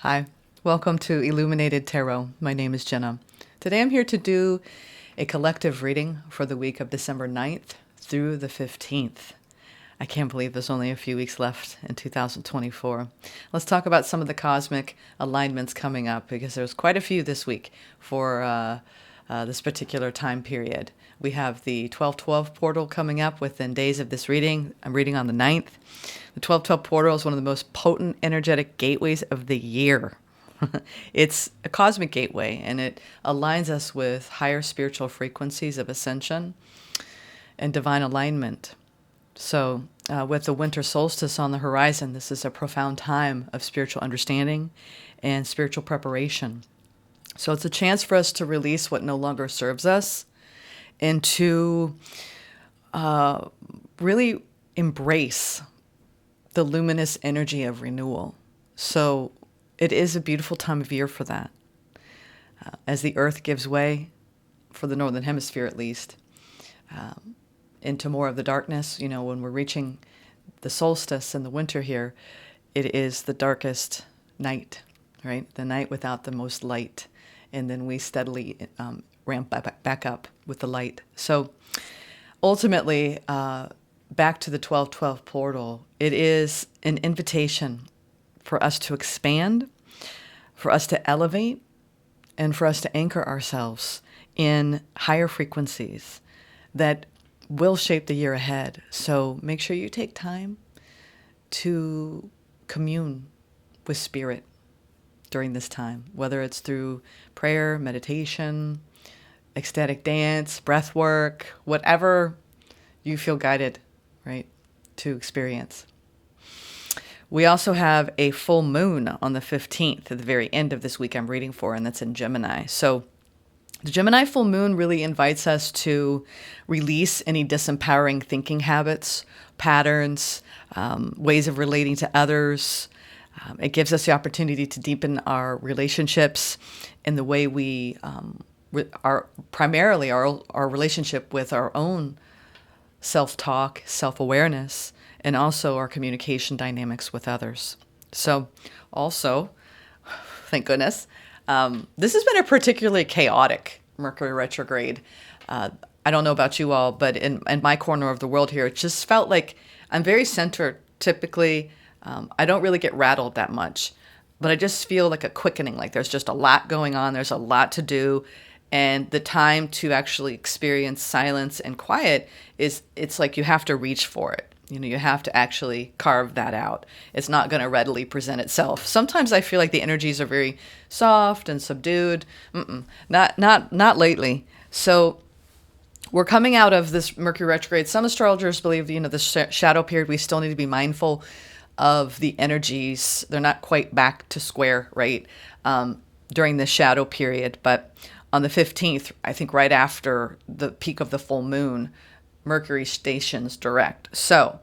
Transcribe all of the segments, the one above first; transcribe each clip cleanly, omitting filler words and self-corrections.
Hi, welcome to Illuminated Tarot. My name is Jenna. Today I'm here to do a collective reading for the week of December 9th through the 15th. I can't believe there's only a few weeks left in 2024. Let's talk about some of the cosmic alignments coming up because there's quite a few this week for this particular time period. We have the 12/12 portal coming up within days of this reading. I'm reading on the 9th. The 12/12 portal is one of the most potent energetic gateways of the year. It's a cosmic gateway, and it aligns us with higher spiritual frequencies of ascension and divine alignment. So with the winter solstice on the horizon, this is a profound time of spiritual understanding and spiritual preparation. So it's a chance for us to release what no longer serves us and to really embrace the luminous energy of renewal. So it is a beautiful time of year for that. As the earth gives way, for the northern hemisphere at least, into more of the darkness, when we're reaching the solstice and the winter here, it is the darkest night, right? The night without the most light. And then we steadily ramp back up with the light. So ultimately, back to the 12/12 portal, it is an invitation for us to expand, for us to elevate, and for us to anchor ourselves in higher frequencies that will shape the year ahead. So make sure you take time to commune with spirit during this time, whether it's through prayer, meditation, ecstatic dance, breath work, whatever you feel guided, right, to experience. We also have a full moon on the 15th at the very end of this week I'm reading for, and that's in Gemini. So the Gemini full moon really invites us to release any disempowering thinking habits, patterns, ways of relating to others. It gives us the opportunity to deepen our relationships in the way we are primarily our relationship with our own self-talk, self-awareness, and also our communication dynamics with others. So also, thank goodness, this has been a particularly chaotic Mercury retrograde. I don't know about you all, but in my corner of the world here, it just felt like I'm very centered. Typically, I don't really get rattled that much, but I just feel like a quickening, like there's just a lot going on. There's a lot to do. And the time to actually experience silence and quiet it's like you have to reach for it. You have to actually carve that out. It's not going to readily present itself. Sometimes I feel like the energies are very soft and subdued. Not lately. So we're coming out of this Mercury retrograde. Some astrologers believe, the shadow period, we still need to be mindful of the energies. They're not quite back to square, right, during the shadow period. But on the 15th, I think right after the peak of the full moon, Mercury stations direct. So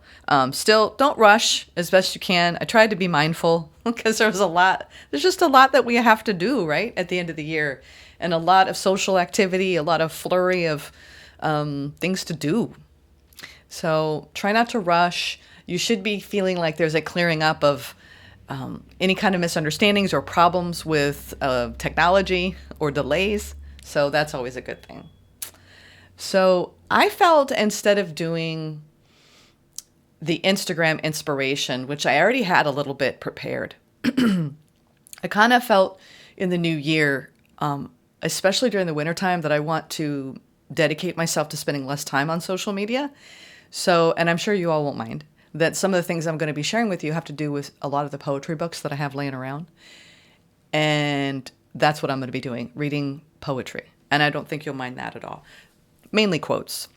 still don't rush as best you can. I tried to be mindful because there's just a lot that we have to do, right, at the end of the year, and a lot of social activity, a lot of flurry of things to do. So try not to rush. You should be feeling like there's a clearing up of any kind of misunderstandings or problems with technology or delays. So that's always a good thing. So I felt instead of doing the Instagram inspiration, which I already had a little bit prepared, I kind of felt in the new year, especially during the wintertime, that I want to dedicate myself to spending less time on social media. So, and I'm sure you all won't mind, that some of the things I'm going to be sharing with you have to do with a lot of the poetry books that I have laying around. And that's what I'm going to be doing, reading poetry. And I don't think you'll mind that at all. Mainly quotes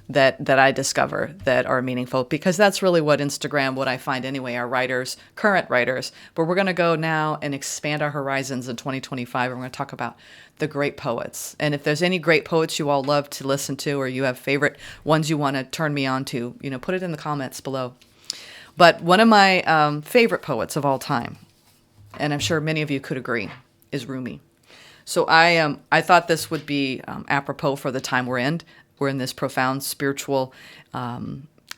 that I discover that are meaningful, because that's really what Instagram, what I find anyway, are writers, current writers. But we're going to go now and expand our horizons in 2025. And we're going to talk about the great poets. And if there's any great poets you all love to listen to, or you have favorite ones you want to turn me on to, put it in the comments below. But one of my favorite poets of all time, and I'm sure many of you could agree, is Rumi. So I thought this would be apropos for the time we're in. We're in this profound spiritual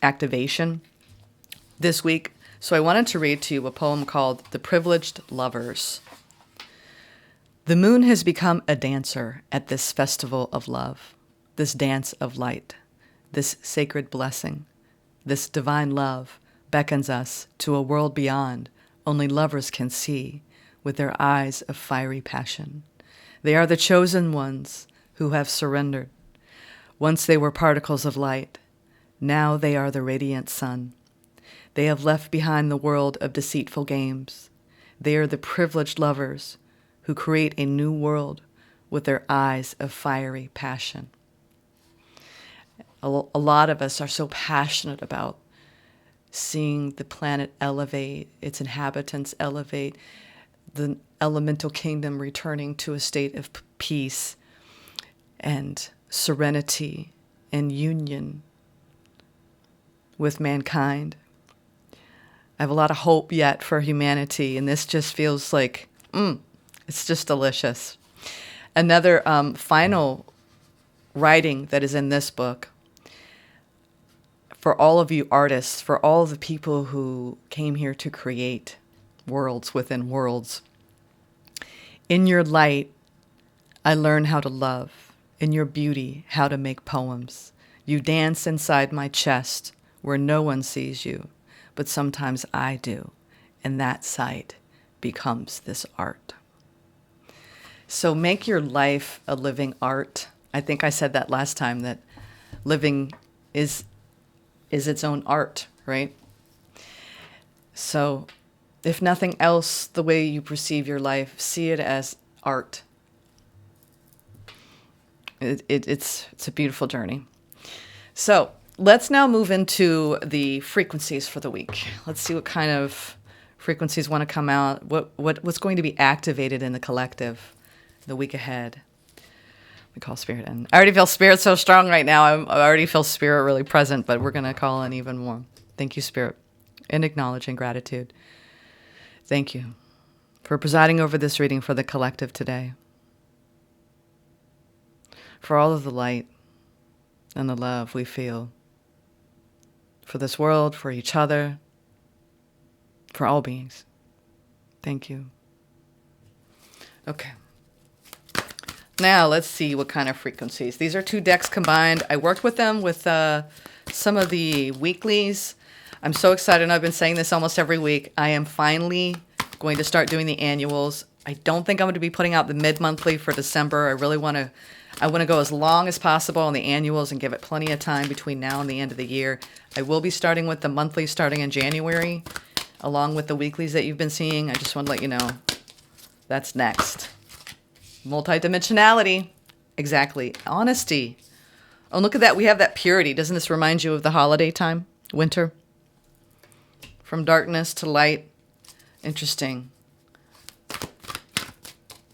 activation this week. So I wanted to read to you a poem called The Privileged Lovers. The moon has become a dancer at this festival of love, this dance of light, this sacred blessing. This divine love beckons us to a world beyond only lovers can see with their eyes of fiery passion. They are the chosen ones who have surrendered. Once they were particles of light. Now they are the radiant sun. They have left behind the world of deceitful games. They are the privileged lovers who create a new world with their eyes of fiery passion. A lot of us are so passionate about seeing the planet elevate, its inhabitants elevate, the elemental kingdom returning to a state of peace and serenity and union with mankind. I have a lot of hope yet for humanity, and this just feels like, it's just delicious. Another final writing that is in this book, for all of you artists, for all of the people who came here to create worlds within worlds. In your light, I learn how to love. In your beauty, how to make poems. You dance inside my chest where no one sees you, but sometimes I do, and that sight becomes this art. So make your life a living art. I think I said that last time, that living is its own art, right? So if nothing else, the way you perceive your life, see it as art. It's a beautiful journey. So let's now move into the frequencies for the week. Let's see what kind of frequencies want to come out, what's going to be activated in the collective the week ahead. We call spirit in. I already feel spirit so strong right now. I already feel spirit really present, but we're going to call in even more. Thank you, spirit, and acknowledging gratitude. Thank you for presiding over this reading for the collective today. For all of the light and the love we feel for this world, for each other, for all beings. Thank you. Okay. Now let's see what kind of frequencies. These are 2 decks combined. I worked with them with some of the weeklies. I'm so excited, and I've been saying this almost every week. I am finally going to start doing the annuals. I don't think I'm going to be putting out the mid-monthly for December. I want to go as long as possible on the annuals and give it plenty of time between now and the end of the year. I will be starting with the monthly starting in January, along with the weeklies that you've been seeing. I just want to let you know that's next. Multidimensionality. Exactly. Honesty. Oh, look at that. We have that purity. Doesn't this remind you of the holiday time? Winter? From darkness to light. Interesting.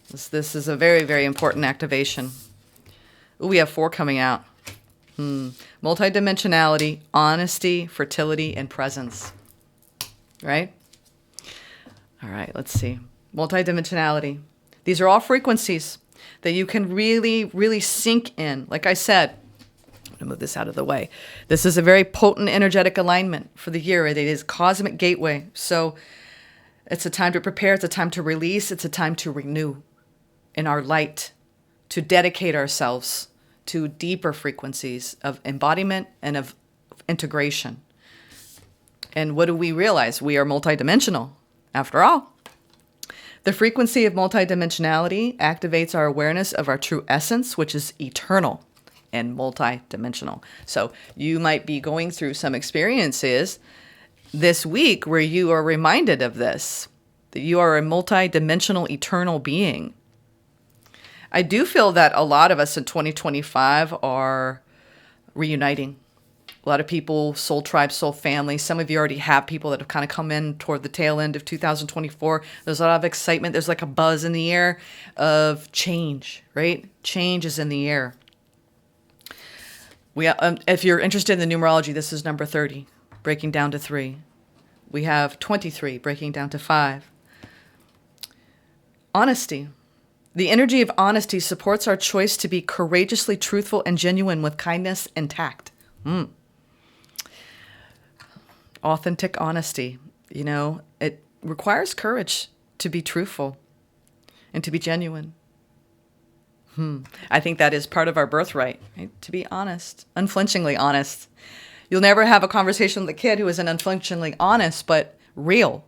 This is a very, very important activation. Ooh, we have 4 coming out. Multidimensionality, honesty, fertility, and presence. Right? All right, let's see. Multidimensionality. These are all frequencies that you can really, really sink in. Like I said, I'm going to move this out of the way. This is a very potent energetic alignment for the year. It is cosmic gateway. So it's a time to prepare. It's a time to release. It's a time to renew in our light, to dedicate ourselves to deeper frequencies of embodiment and of integration. And what do we realize? We are multidimensional, after all. The frequency of multidimensionality activates our awareness of our true essence, which is eternal and multidimensional. So you might be going through some experiences this week where you are reminded of this, that you are a multidimensional eternal being. I do feel that a lot of us in 2025 are reuniting. A lot of people, soul tribe, soul family. Some of you already have people that have kind of come in toward the tail end of 2024. There's a lot of excitement. There's like a buzz in the air of change, right? Change is in the air. If you're interested in the numerology, this is number 30, breaking down to 3. We have 23, breaking down to 5. Honesty. The energy of honesty supports our choice to be courageously truthful and genuine with kindness and tact. Authentic honesty. You know, it requires courage to be truthful and to be genuine. I think that is part of our birthright, right? To be honest, unflinchingly honest. You'll never have a conversation with a kid who isn't unflinchingly honest, but real.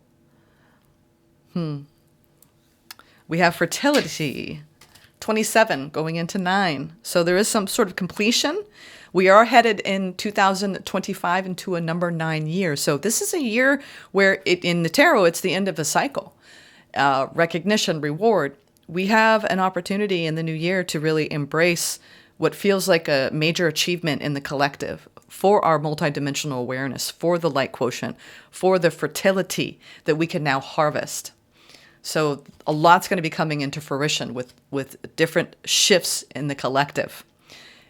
We have fertility, 27 going into 9. So there is some sort of completion. We are headed in 2025 into a number 9 year. So this is a year where in the tarot, it's the end of a cycle. Recognition, reward. We have an opportunity in the new year to really embrace what feels like a major achievement in the collective for our multidimensional awareness, for the light quotient, for the fertility that we can now harvest. So a lot's going to be coming into fruition with different shifts in the collective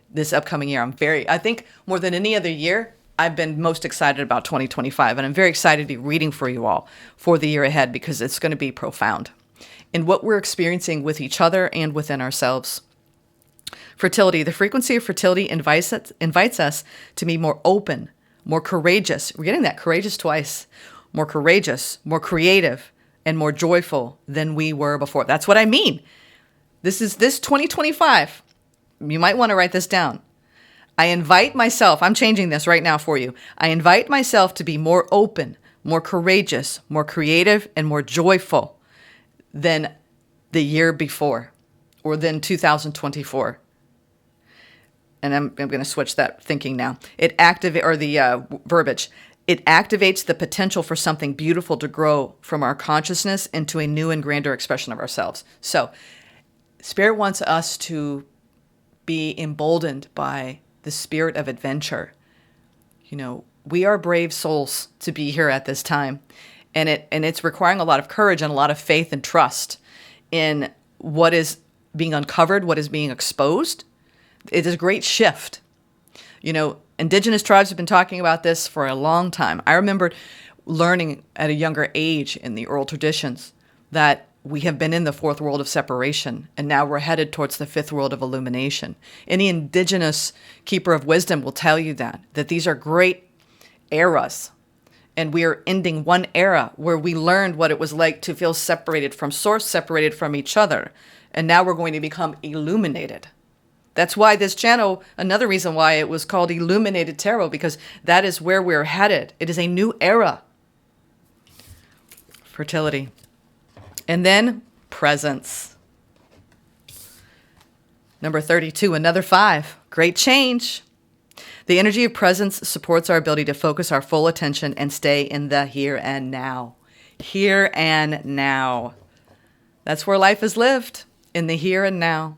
this upcoming year. I think more than any other year, I've been most excited about 2025. And I'm very excited to be reading for you all for the year ahead because it's going to be profound in what we're experiencing with each other and within ourselves. Fertility, the frequency of fertility invites us to be more open, more courageous. We're getting that courageous twice. More courageous, more creative, and more joyful than we were before. That's what I mean. This 2025. You might want to write this down. I invite myself, I'm changing this right now for you. I invite myself to be more open, more courageous, more creative, and more joyful than the year before or than 2024. And I'm going to switch that thinking now. Verbiage. It activates the potential for something beautiful to grow from our consciousness into a new and grander expression of ourselves. So Spirit wants us to be emboldened by the spirit of adventure. You know, we are brave souls to be here at this time. And it's requiring a lot of courage and a lot of faith and trust in what is being uncovered, what is being exposed. It is a great shift. You know, indigenous tribes have been talking about this for a long time. I remember learning at a younger age in the oral traditions that we have been in the fourth world of separation, and now we're headed towards the fifth world of illumination. Any indigenous keeper of wisdom will tell you that these are great eras, and we are ending one era where we learned what it was like to feel separated from source, separated from each other, and now we're going to become illuminated. That's why this channel, another reason why it was called Illuminated Tarot, because that is where we're headed. It is a new era. Fertility. And then presence. Number 32, another 5. Great change. The energy of presence supports our ability to focus our full attention and stay in the here and now. Here and now. That's where life is lived, in the here and now.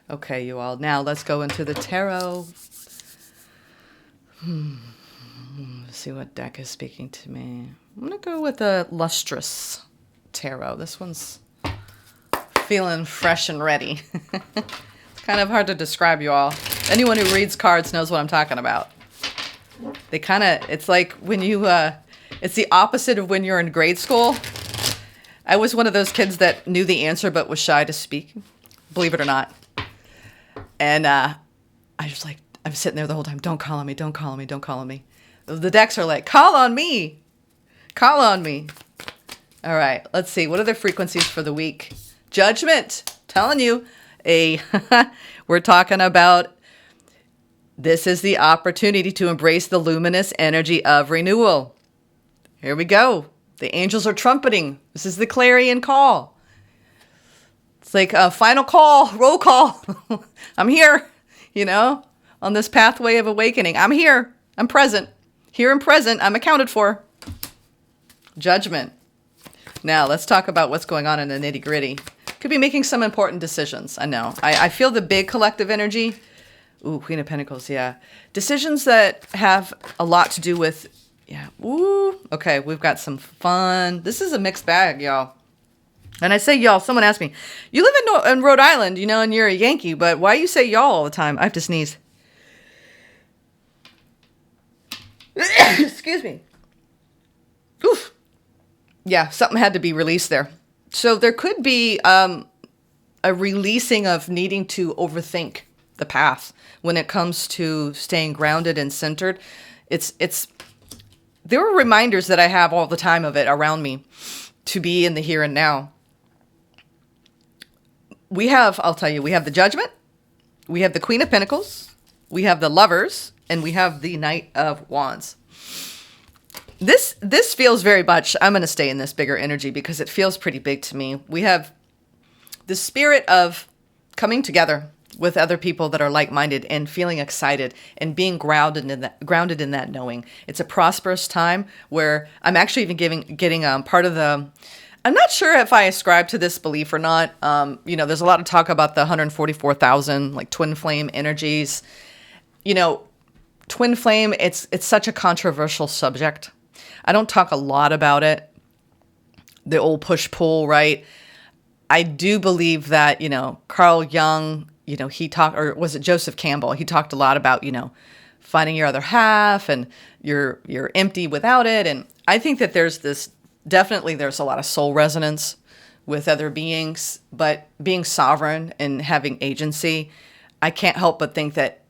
Okay, you all. Now let's go into the tarot. Let's see what deck is speaking to me. I'm going to go with a lustrous tarot. This one's feeling fresh and ready. It's kind of hard to describe, you all. Anyone who reads cards knows what I'm talking about. It's like when you, it's the opposite of when you're in grade school. I was one of those kids that knew the answer but was shy to speak. Believe it or not. And I was sitting there the whole time. Don't call on me. Don't call on me. Don't call on me. The decks are like, call on me. Call on me. All right. Let's see. What are the frequencies for the week? Judgment. Telling you. We're talking about this is the opportunity to embrace the luminous energy of renewal. Here we go. The angels are trumpeting. This is the clarion call. It's like a final call, roll call. I'm here, on this pathway of awakening. I'm here. I'm present. Here and present, I'm accounted for. Judgment. Now, let's talk about what's going on in the nitty gritty. Could be making some important decisions. I know. I feel the big collective energy. Ooh, Queen of Pentacles, yeah. Decisions that have a lot to do with, yeah. Ooh, okay, we've got some fun. This is a mixed bag, y'all. And I say y'all, someone asked me, you live in Rhode Island, and you're a Yankee, but why you say y'all all the time? I have to sneeze. Excuse me. Oof. Yeah, something had to be released there. So there could be a releasing of needing to overthink the path when it comes to staying grounded and centered. It's there are reminders that I have all the time of it around me to be in the here and now. I'll tell you, we have the Judgment, we have the Queen of Pentacles, we have the Lovers, and we have the Knight of Wands. This feels very much, I'm going to stay in this bigger energy because it feels pretty big to me. We have the spirit of coming together with other people that are like-minded and feeling excited and being grounded in that knowing. It's a prosperous time where I'm actually even getting part of the, I'm not sure if I ascribe to this belief or not. There's a lot of talk about the 144,000 like twin flame energies. Twin flame, it's such a controversial subject. I don't talk a lot about it. The old push-pull, right? I do believe that, Carl Jung, he talked, or was it Joseph Campbell? He talked a lot about, finding your other half and you're empty without it. And I think that there's a lot of soul resonance with other beings, but being sovereign and having agency, I can't help but think that,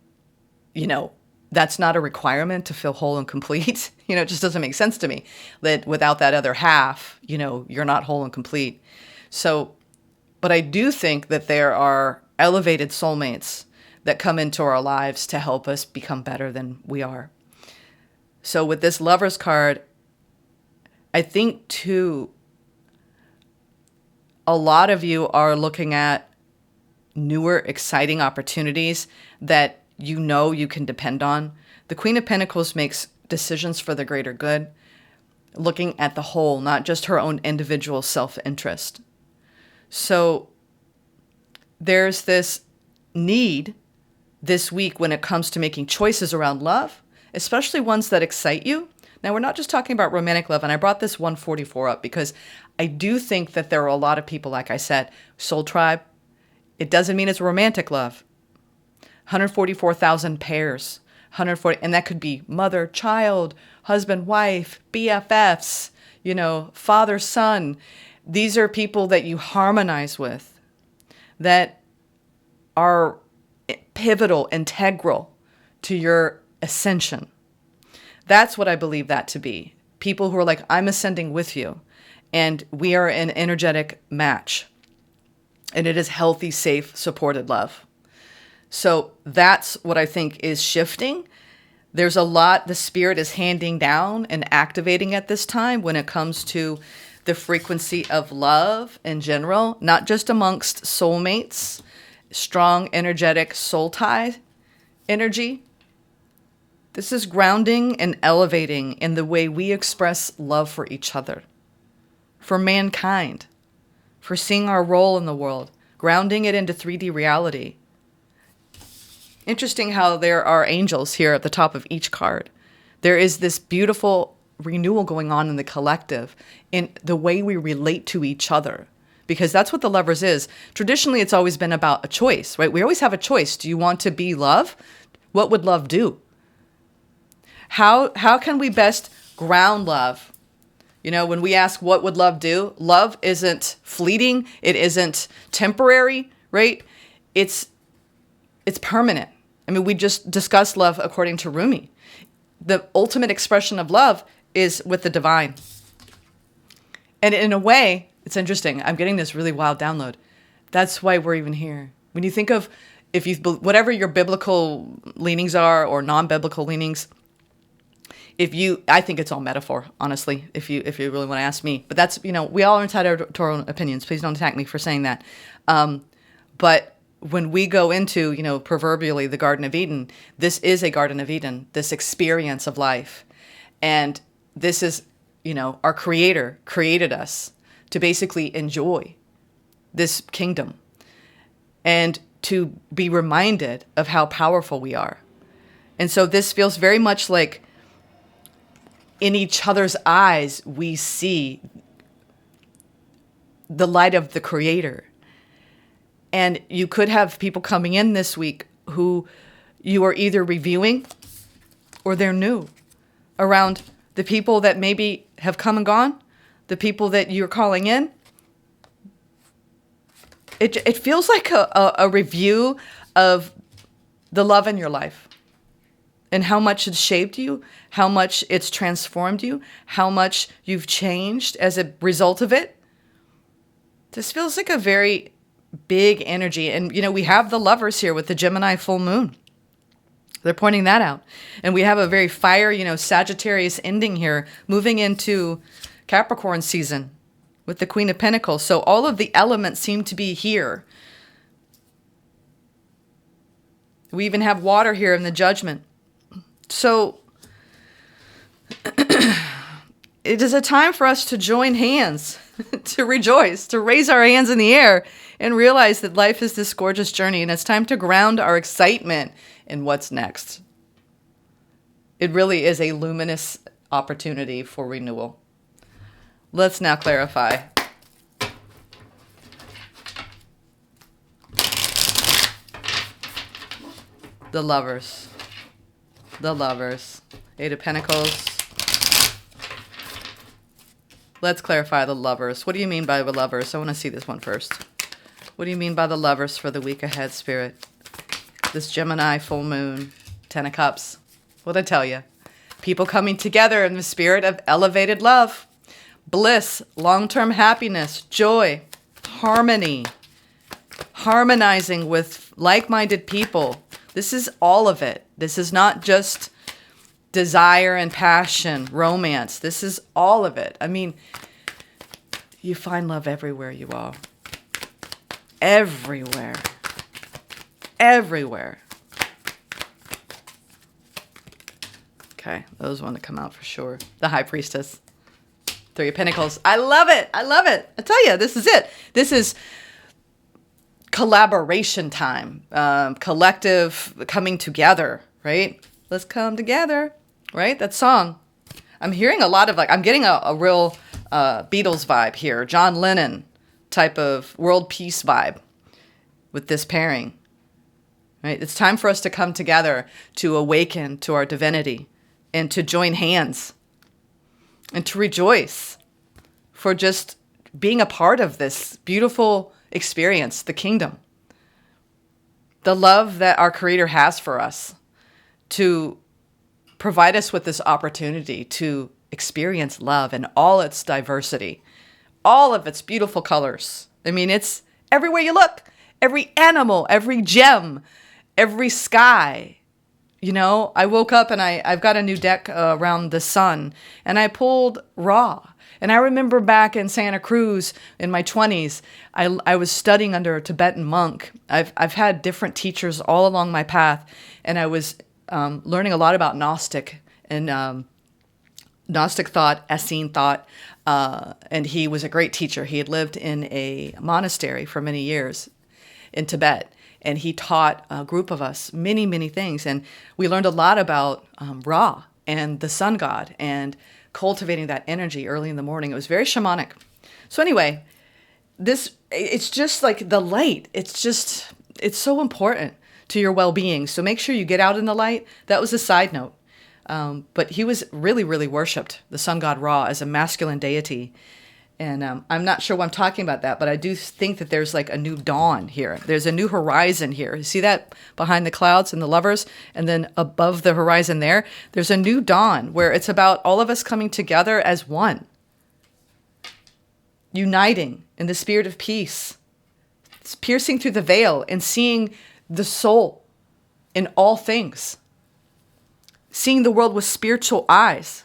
that's not a requirement to feel whole and complete. It just doesn't make sense to me that without that other half, you're not whole and complete. So, but I do think that there are elevated soulmates that come into our lives to help us become better than we are. So with this Lovers card, I think too, a lot of you are looking at newer, exciting opportunities that you can depend on. The Queen of Pentacles makes decisions for the greater good, looking at the whole, not just her own individual self-interest. So there's this need this week when it comes to making choices around love, especially ones that excite you. Now, we're not just talking about romantic love, and I brought this 144 up because I do think that there are a lot of people, like I said, soul tribe. It doesn't mean it's romantic love. 144,000 pairs, and that could be mother, child, husband, wife, BFFs, father, son. These are people that you harmonize with, that are pivotal, integral to your ascension. That's what I believe that to be. People who are like, I'm ascending with you, and we are an energetic match. And it is healthy, safe, supported love. So that's what I think is shifting. There's a lot the spirit is handing down and activating at this time when it comes to the frequency of love in general, not just amongst soulmates, strong, energetic soul tie energy. This is grounding and elevating in the way we express love for each other, for mankind, for seeing our role in the world, grounding it into 3D reality. Interesting how there are angels here at the top of each card. There is this beautiful renewal going on in the collective, in the way we relate to each other, because that's what the Lovers is. Traditionally, it's always been about a choice, right? We always have a choice. Do you want to be love? What would love do? How can we best ground love? When we ask what would love do, love isn't fleeting. It isn't temporary, right? It's permanent. I mean, we just discussed love according to Rumi. The ultimate expression of love is with the divine. And in a way, it's interesting. I'm getting this really wild download. That's why we're even here. When you think of, whatever your biblical leanings are or non-biblical leanings, I think it's all metaphor, honestly, if you really want to ask me. But that's, we all are entitled to our own opinions. Please don't attack me for saying that. But when we go into, proverbially the Garden of Eden, this is a Garden of Eden, this experience of life. And this is, our Creator created us to basically enjoy this kingdom and to be reminded of how powerful we are. And so this feels very much like in each other's eyes, we see the light of the Creator. And you could have people coming in this week who you are either reviewing or they're new around the people that maybe have come and gone, the people that you're calling in. It feels like a review of the love in your life. and how much it's shaped you, how much it's transformed you, how much you've changed as a result of it. This feels like a very big energy. And, you know, we have the Lovers here with the Gemini full moon. They're pointing that out. And we have a very fire, you know, Sagittarius ending here, moving into Capricorn season with the Queen of Pentacles. So all of the elements seem to be here. We even have water here in the Judgment. So it is a time for us to join hands, to rejoice, to raise our hands in the air and realize that life is this gorgeous journey, and it's time to ground our excitement in what's next. It really is a luminous opportunity for renewal. Let's now clarify. The Lovers. The Lovers. Eight of Pentacles. Let's clarify the Lovers. What do you mean by the Lovers? I want to see this one first. What do you mean by the Lovers for the week ahead, Spirit? This Gemini full moon, 10 of Cups. What'd I tell you? People coming together in the spirit of elevated love, bliss, long-term happiness, joy, harmony, harmonizing with like-minded people. This is all of it. This is not just desire and passion, romance. This is all of it. I mean, you find love everywhere you are. Everywhere. Everywhere. Okay, those want to come out for sure. The High Priestess. Three of Pentacles. I love it. I love it. I tell you, this is it. This is collaboration time. Collective coming together, right? Let's come together, right? That song. I'm hearing a lot of I'm getting a real Beatles vibe here. John Lennon type of world peace vibe with this pairing, right? It's time for us to come together to awaken to our divinity and to join hands and to rejoice for just being a part of this beautiful experience, the kingdom. The love that our Creator has for us to provide us with this opportunity to experience love in all its diversity, all of its beautiful colors. I mean, it's everywhere you look, every animal, every gem, every sky. You know, I woke up and I've got a new deck around the sun, and I pulled Ra. And I remember back in Santa Cruz in my 20s, I was studying under a Tibetan monk. I've had different teachers all along my path, and I was learning a lot about Gnostic and Gnostic thought, Essene thought, and he was a great teacher. He had lived in a monastery for many years in Tibet, and he taught a group of us many, many things. And we learned a lot about Ra and the sun god and cultivating that energy early in the morning. It was very shamanic. So anyway, it's just like the light. It's so important to your well-being. So make sure you get out in the light. That was a side note. But he was really, really worshipped, the sun god Ra, as a masculine deity. And I'm not sure why I'm talking about that, but I do think that there's like a new dawn here. There's a new horizon here. You see that behind the clouds and the Lovers? And then above the horizon there's a new dawn where it's about all of us coming together as one. Uniting in the spirit of peace. It's piercing through the veil and seeing the soul in all things. Seeing the world with spiritual eyes.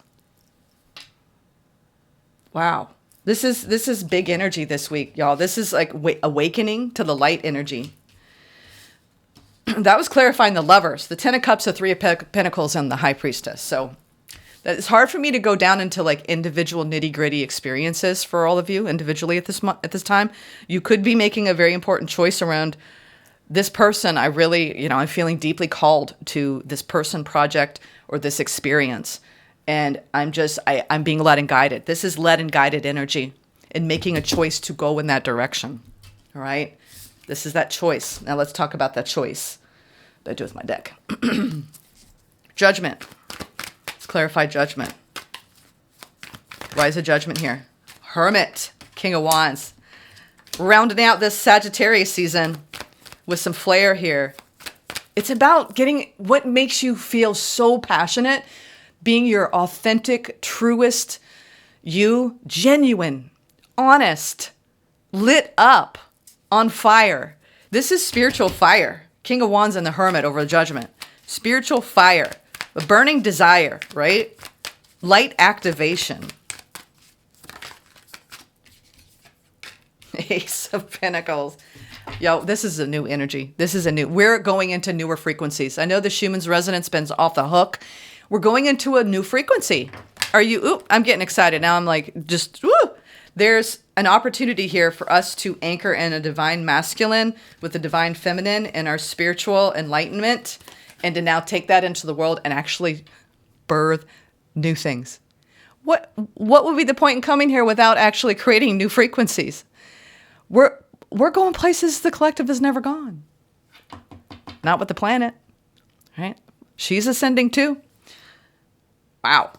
Wow. This is big energy this week, y'all. This is like awakening to the light energy. That was clarifying the Lovers, the 10 of Cups, the 3 of Pentacles, and the High Priestess. So it's hard for me to go down into like individual nitty gritty experiences for all of you individually at this time. You could be making a very important choice around this person. I really, I'm feeling deeply called to this person, project, or this experience. And I'm being led and guided. This is led and guided energy and making a choice to go in that direction. All right? This is that choice. Now let's talk about that choice. What do I do with my deck? Judgment. Let's clarify Judgment. Why is a Judgment here? Hermit. King of Wands. Rounding out this Sagittarius season with some flair here. It's about getting what makes you feel so passionate, being your authentic, truest you, genuine, honest, lit up, on fire. This is spiritual fire. King of Wands and the Hermit over the Judgment. Spiritual fire, a burning desire, right? Light activation. Ace of Pentacles. Yo, this is a new energy. We're going into newer frequencies. I know the Schumann's resonance been off the hook. We're going into a new frequency. I'm getting excited. Now I'm like, There's an opportunity here for us to anchor in a divine masculine with the divine feminine and our spiritual enlightenment, and to now take that into the world and actually birth new things. What would be the point in coming here without actually creating new frequencies? We're going places the collective has never gone. Not with the planet, right? She's ascending too. Wow.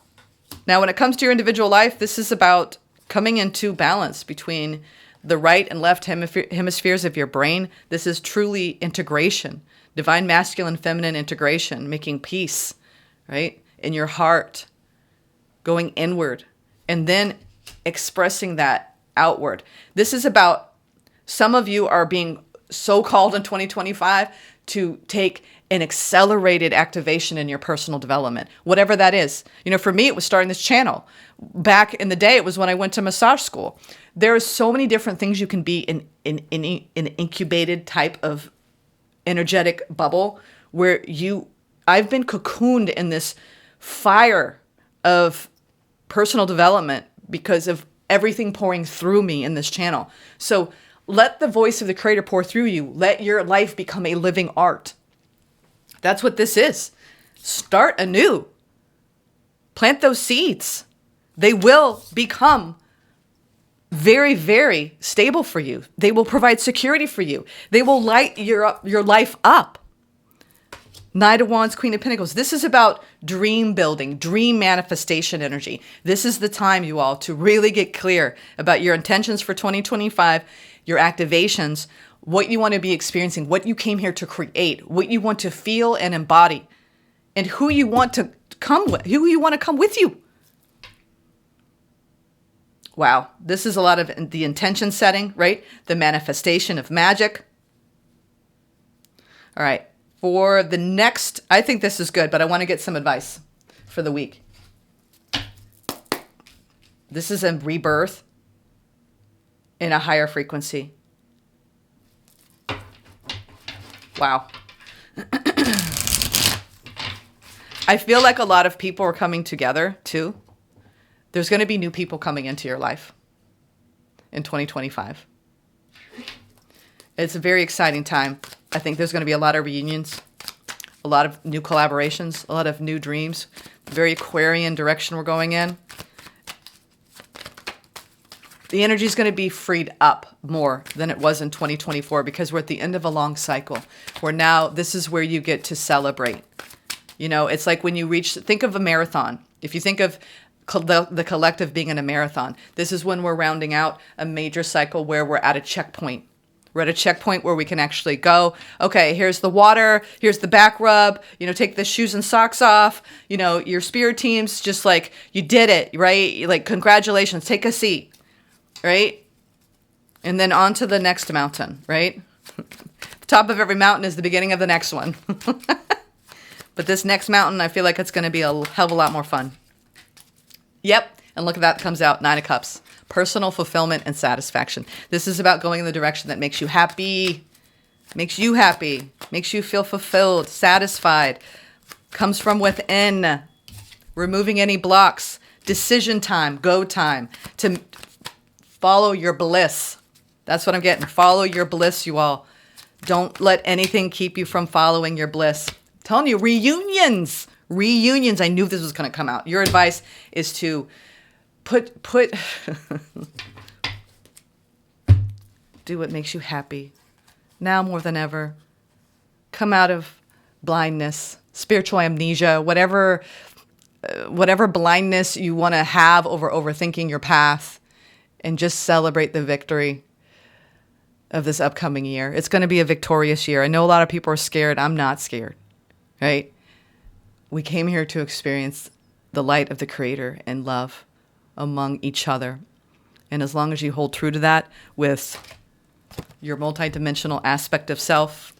Now, when it comes to your individual life, this is about coming into balance between the right and left hemispheres of your brain. This is truly integration, divine masculine, feminine integration, making peace, right? In your heart, going inward, and then expressing that outward. This is about, some of you are being so called in 2025 to take an accelerated activation in your personal development, whatever that is. You know, for me, it was starting this channel. Back in the day, it was when I went to massage school. There are so many different things you can be in an incubated type of energetic bubble where I've been cocooned in this fire of personal development because of everything pouring through me in this channel. So let the voice of the creator pour through you. Let your life become a living art. That's what this is. Start anew. Plant those seeds. They will become very, very stable for you. They will provide security for you. They will light your life up. Knight of Wands, Queen of Pentacles. This is about dream building, dream manifestation energy. This is the time, you all, to really get clear about your intentions for 2025, your activations, what you want to be experiencing, what you came here to create, what you want to feel and embody, and who you want to come with you. Wow, this is a lot of the intention setting, right? The manifestation of magic. All right, for the next, I think this is good, but I want to get some advice for the week. This is a rebirth in a higher frequency. Wow. I feel like a lot of people are coming together too. There's going to be new people coming into your life in 2025. It's a very exciting time. I think there's going to be a lot of reunions, a lot of new collaborations, a lot of new dreams, very Aquarian direction we're going in. The energy is going to be freed up more than it was in 2024 because we're at the end of a long cycle where now this is where you get to celebrate. You know, it's like when you think of a marathon. If you think of the collective being in a marathon, this is when we're rounding out a major cycle where we're at a checkpoint. We're at a checkpoint where we can actually go, okay, here's the water, here's the back rub, take the shoes and socks off, your spirit teams, just like, you did it, right? Like, congratulations, take a seat, right? And then on to the next mountain, right? The top of every mountain is the beginning of the next one. But this next mountain, I feel like it's going to be a hell of a lot more fun. Yep, and look at that, comes out, 9 of Cups. Personal fulfillment and satisfaction. This is about going in the direction that makes you happy, makes you feel fulfilled, satisfied, comes from within, removing any blocks, decision time, go time, to follow your bliss. That's what I'm getting. Follow your bliss, you all. Don't let anything keep you from following your bliss. I'm telling you, reunions. I knew this was going to come out. Your advice is to put do what makes you happy now more than ever. Come out of blindness, spiritual amnesia, whatever blindness you want to have over overthinking your path, and just celebrate the victory. of this upcoming year. It's going to be a victorious year. I know a lot of people are scared. I'm not scared, right? We came here to experience the light of the Creator and love among each other. And as long as you hold true to that with your multidimensional aspect of self,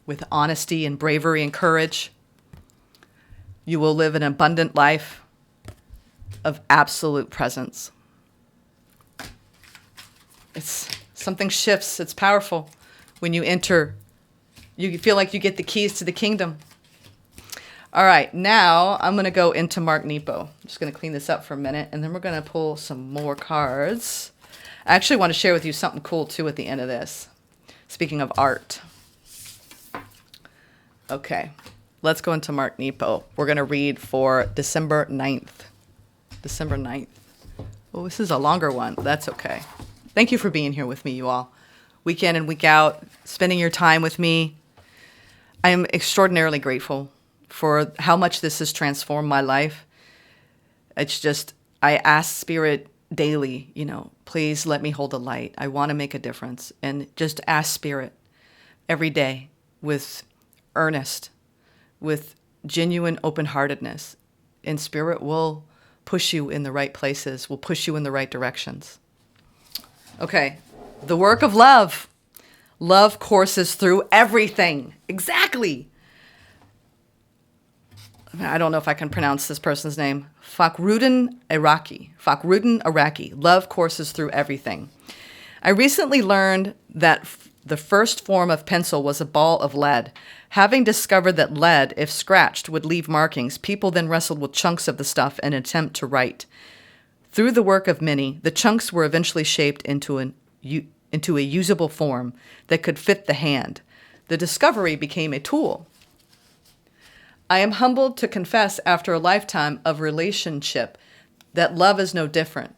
with honesty and bravery and courage, you will live an abundant life of absolute presence. It's something shifts. It's powerful when you enter. You feel like you get the keys to the kingdom. All right, now I'm going to go into Mark Nepo. I'm just going to clean this up for a minute, and then we're going to pull some more cards. I actually want to share with you something cool, too, at the end of this. Speaking of art. Okay, let's go into Mark Nepo. We're going to read for December 9th. December 9th. Oh, this is a longer one. That's okay. Thank you for being here with me, you all. Week in and week out, spending your time with me. I am extraordinarily grateful for how much this has transformed my life. It's just, I ask Spirit daily, please let me hold a light. I want to make a difference. And just ask Spirit every day with earnest, with genuine open-heartedness. And Spirit will push you in the right places, will push you in the right directions. Okay, the work of love. Love courses through everything. Exactly. I don't know if I can pronounce this person's name. Fakhruddin Iraqi. Love courses through everything. I recently learned that the first form of pencil was a ball of lead. Having discovered that lead, if scratched, would leave markings, people then wrestled with chunks of the stuff in an attempt to write. Through the work of many, the chunks were eventually shaped into a usable form that could fit the hand. The discovery became a tool. I am humbled to confess after a lifetime of relationship that love is no different.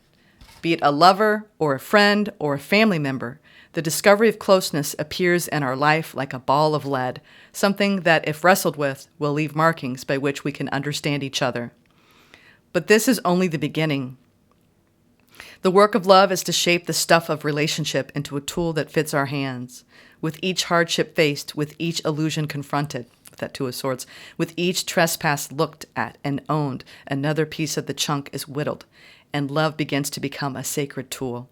Be it a lover or a friend or a family member, the discovery of closeness appears in our life like a ball of lead, something that, if wrestled with, will leave markings by which we can understand each other. But this is only the beginning. The work of love is to shape the stuff of relationship into a tool that fits our hands. With each hardship faced, with each illusion confronted, with that Two of Swords, with each trespass looked at and owned, another piece of the chunk is whittled, and love begins to become a sacred tool.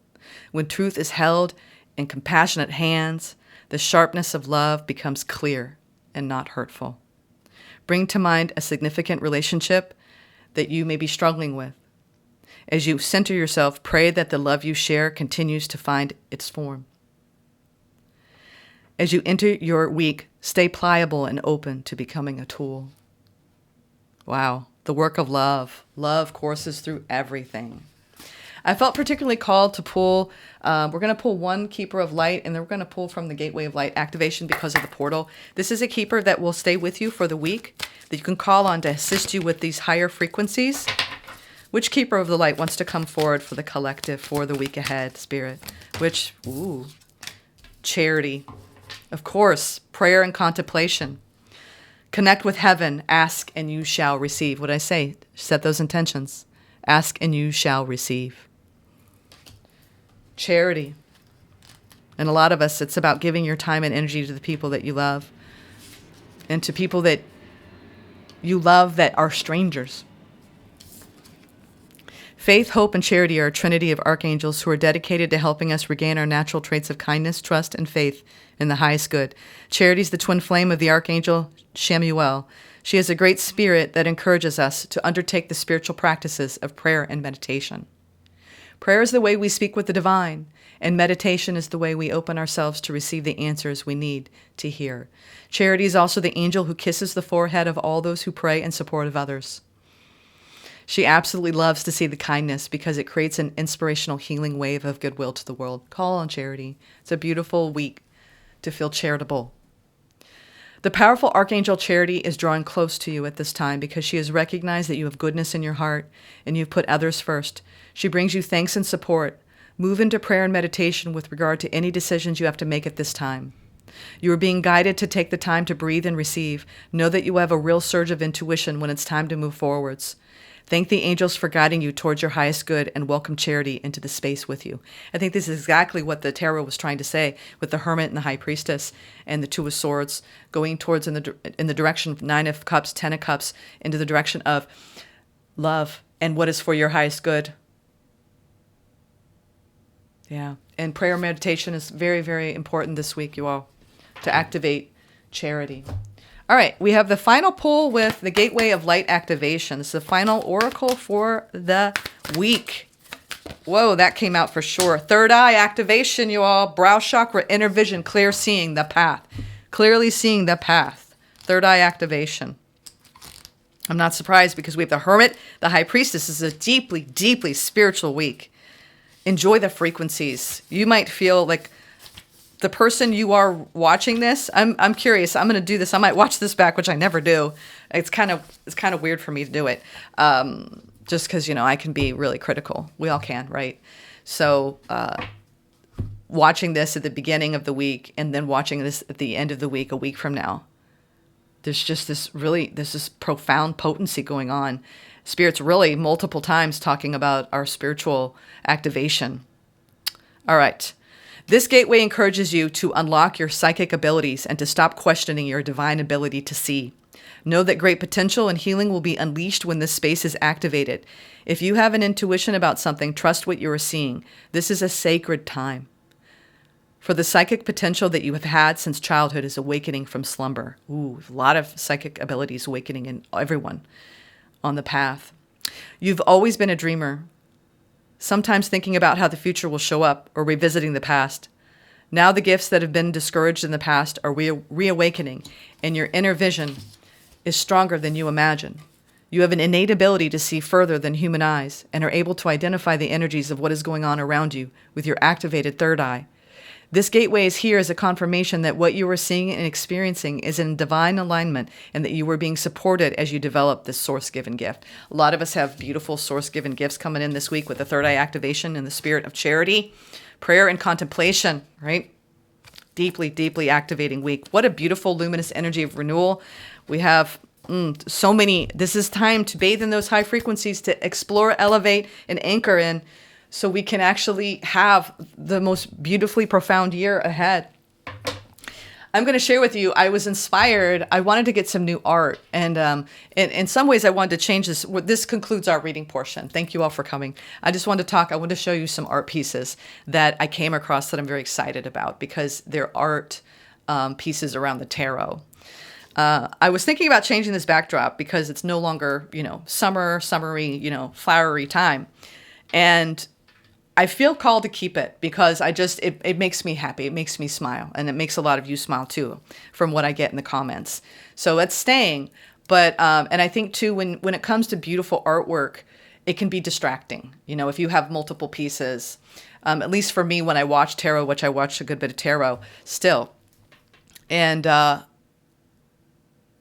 When truth is held in compassionate hands, the sharpness of love becomes clear and not hurtful. Bring to mind a significant relationship that you may be struggling with. As you center yourself, pray that the love you share continues to find its form. As you enter your week, stay pliable and open to becoming a tool. Wow, the work of love. Love courses through everything. I felt particularly called to pull, we're going to pull one Keeper of Light, and then we're going to pull from the Gateway of Light activation because of the portal. This is a keeper that will stay with you for the week, that you can call on to assist you with these higher frequencies. Which Keeper of the Light wants to come forward for the collective for the week ahead, Spirit? Charity. Of course, prayer and contemplation. Connect with heaven. Ask and you shall receive. What did I say? Set those intentions. Ask and you shall receive. Charity. And a lot of us, it's about giving your time and energy to the people that you love and to people that you love that are strangers. Faith, hope, and charity are a trinity of archangels who are dedicated to helping us regain our natural traits of kindness, trust, and faith in the highest good. Charity is the twin flame of the archangel Shamuel. She is a great spirit that encourages us to undertake the spiritual practices of prayer and meditation. Prayer is the way we speak with the divine, and meditation is the way we open ourselves to receive the answers we need to hear. Charity is also the angel who kisses the forehead of all those who pray in support of others. She absolutely loves to see the kindness because it creates an inspirational healing wave of goodwill to the world. Call on charity. It's a beautiful week to feel charitable. The powerful Archangel Charity is drawing close to you at this time because she has recognized that you have goodness in your heart and you've put others first. She brings you thanks and support. Move into prayer and meditation with regard to any decisions you have to make at this time. You are being guided to take the time to breathe and receive. Know that you have a real surge of intuition when it's time to move forwards. Thank the angels for guiding you towards your highest good and welcome charity into the space with you. I think this is exactly what the tarot was trying to say with the Hermit and the High Priestess and the Two of Swords going towards in the direction of Nine of Cups, Ten of Cups, into the direction of love and what is for your highest good. Yeah. And prayer meditation is very, very important this week, you all, to activate charity. All right, we have the final pull with the Gateway of Light activation. This is the final oracle for the week. Whoa, that came out for sure. Third eye activation, you all. Brow chakra, inner vision, clear seeing the path. Clearly seeing the path. Third eye activation. I'm not surprised because we have the Hermit, the High Priestess. This is a deeply, deeply spiritual week. Enjoy the frequencies. You might feel like the person you are watching this, I'm curious. I'm going to do this. I might watch this back, which I never do. It's kind of weird for me to do it, just because I can be really critical. We all can, right? So watching this at the beginning of the week and then watching this at the end of the week, a week from now, there's just this profound potency going on. Spirit's really multiple times talking about our spiritual activation. All right. This gateway encourages you to unlock your psychic abilities and to stop questioning your divine ability to see. Know that great potential and healing will be unleashed when this space is activated. If you have an intuition about something, trust what you are seeing. This is a sacred time. For the psychic potential that you have had since childhood is awakening from slumber. Ooh, a lot of psychic abilities awakening in everyone on the path. You've always been a dreamer. Sometimes thinking about how the future will show up or revisiting the past. Now the gifts that have been discouraged in the past are reawakening, and your inner vision is stronger than you imagine. You have an innate ability to see further than human eyes and are able to identify the energies of what is going on around you with your activated third eye. This gateway is here as a confirmation that what you are seeing and experiencing is in divine alignment and that you are being supported as you develop this source-given gift. A lot of us have beautiful source-given gifts coming in this week with the third eye activation and the spirit of charity, prayer, and contemplation, right? Deeply, deeply activating week. What a beautiful luminous energy of renewal. We have so many. This is time to bathe in those high frequencies, to explore, elevate, and anchor in, so we can actually have the most beautifully profound year ahead. I'm going to share with you, I was inspired. I wanted to get some new art. And in some ways, I wanted to change this. This concludes our reading portion. Thank you all for coming. I just wanted to talk. I wanted to show you some art pieces that I came across that I'm very excited about because they're art pieces around the tarot. I was thinking about changing this backdrop because it's no longer, summery, flowery time. And I feel called to keep it because it makes me happy. It makes me smile. And it makes a lot of you smile too, from what I get in the comments. So it's staying. But, and I think too, when it comes to beautiful artwork, it can be distracting. If you have multiple pieces, at least for me, when I watch tarot, which I watch a good bit of tarot still. And,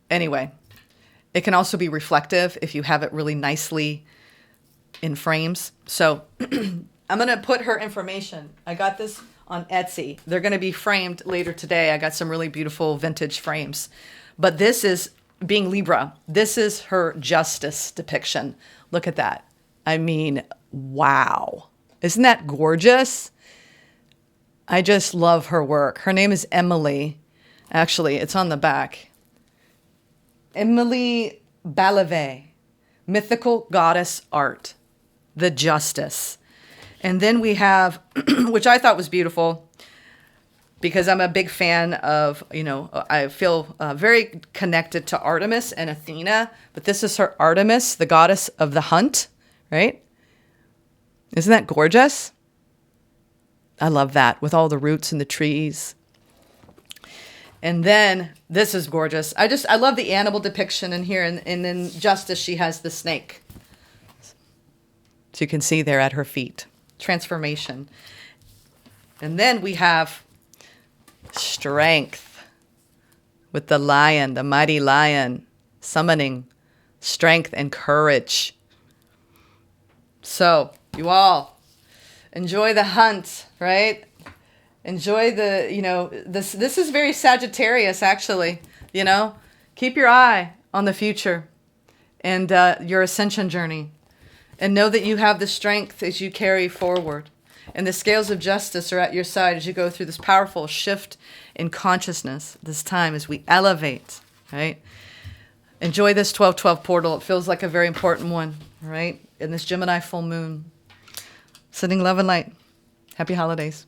anyway, it can also be reflective if you have it really nicely in frames. So I'm going to put her information. I got this on Etsy. They're going to be framed later today. I got some really beautiful vintage frames. But this is, being Libra, this is her justice depiction. Look at that. I mean, wow. Isn't that gorgeous? I just love her work. Her name is Emily. Actually, it's on the back. Emily Balavé, Mythical Goddess Art, The Justice. And then we have, which I thought was beautiful, because I'm a big fan of, I feel very connected to Artemis and Athena, but this is her Artemis, the goddess of the hunt, right? Isn't that gorgeous? I love that, with all the roots and the trees. And then this is gorgeous. I love the animal depiction in here. And then Justice, she has the snake. So you can see there at her feet. Transformation. And then we have Strength with the lion, the mighty lion, summoning strength and courage. So you all enjoy the hunt, right? Enjoy this is very Sagittarius, actually, Keep your eye on the future and your ascension journey. And know that you have the strength as you carry forward. And the scales of justice are at your side as you go through this powerful shift in consciousness this time as we elevate, right? Enjoy this 12/12 portal. It feels like a very important one, right? In this Gemini full moon. Sending love and light. Happy holidays.